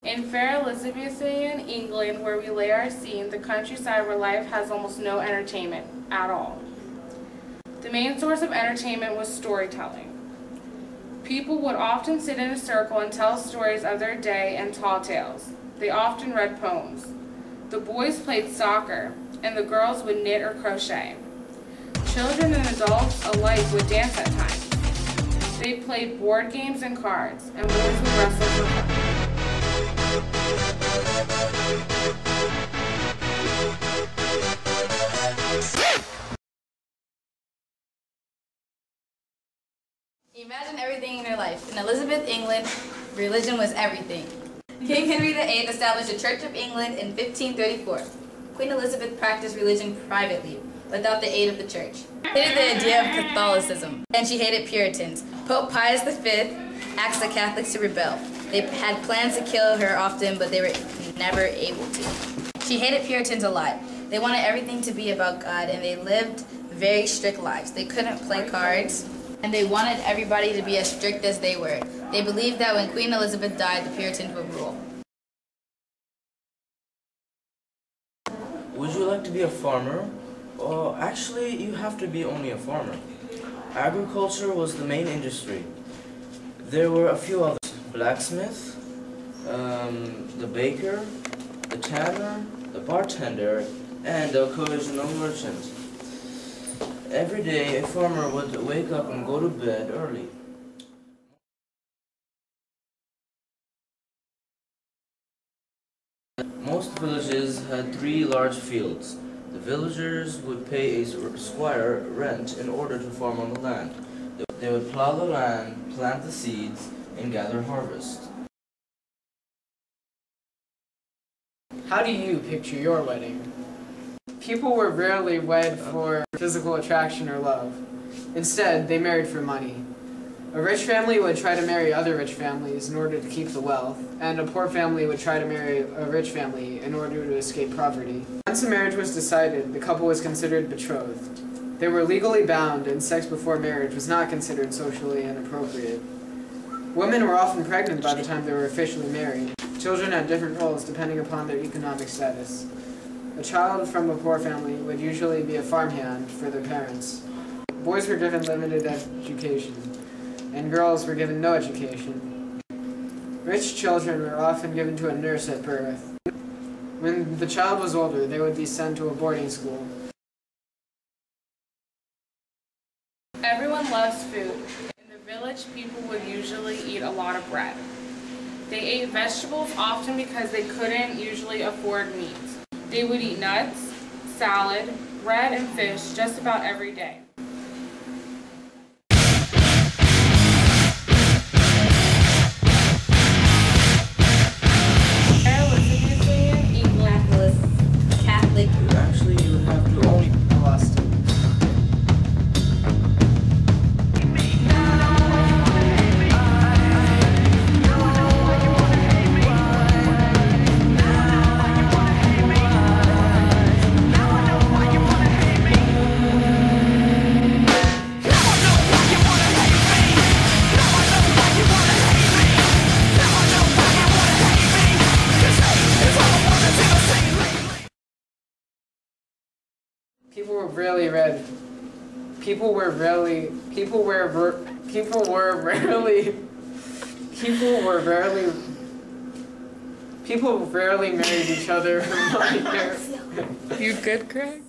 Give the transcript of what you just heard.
In fair Elizabethan England, where we lay our scene, the countryside where life has almost no entertainment at all. The main source of entertainment was storytelling. People would often sit in a circle and tell stories of their day and tall tales. They often read poems. The boys played soccer, and the girls would knit or crochet. Children and adults alike would dance at times. They played board games and cards, and boys would wrestle for fun. Imagine everything in your life. In Elizabethan England, religion was everything. King Henry VIII established the Church of England in 1534. Queen Elizabeth practiced religion privately, without the aid of the church. She hated the idea of Catholicism, and she hated Puritans. Pope Pius V asked the Catholics to rebel. They had plans to kill her often, but they were never able to. She hated Puritans a lot. They wanted everything to be about God, and they lived very strict lives. They couldn't play cards, and they wanted everybody to be as strict as they were. They believed that when Queen Elizabeth died, the Puritans would rule. Would you like to be a farmer? Well, actually, you have to be only a farmer. Agriculture was the main industry. There were a few others. Blacksmith, the baker, the tanner, the bartender, and the occasional merchant. Every day, a farmer would wake up and go to bed early. Most villages had 3 large fields. The villagers would pay a squire rent in order to farm on the land. They would plow the land, plant the seeds, and gather harvest. How do you picture your wedding? People were rarely wed for physical attraction or love. Instead, they married for money. A rich family would try to marry other rich families in order to keep the wealth, and a poor family would try to marry a rich family in order to escape poverty. Once a marriage was decided, the couple was considered betrothed. They were legally bound, and sex before marriage was not considered socially inappropriate. Women were often pregnant by the time they were officially married. Children had different roles depending upon their economic status. A child from a poor family would usually be a farmhand for their parents. Boys were given limited education, and girls were given no education. Rich children were often given to a nurse at birth. When the child was older, they would be sent to a boarding school. Everyone loves food. In the village, people would usually eat a lot of bread. They ate vegetables often because they couldn't usually afford meat. They would eat nuts, salad, bread, and fish just about every day. Elizabethan England. Catholic. Actually, you have to only Boston. People were rarely rarely married each other for money. You good, Craig?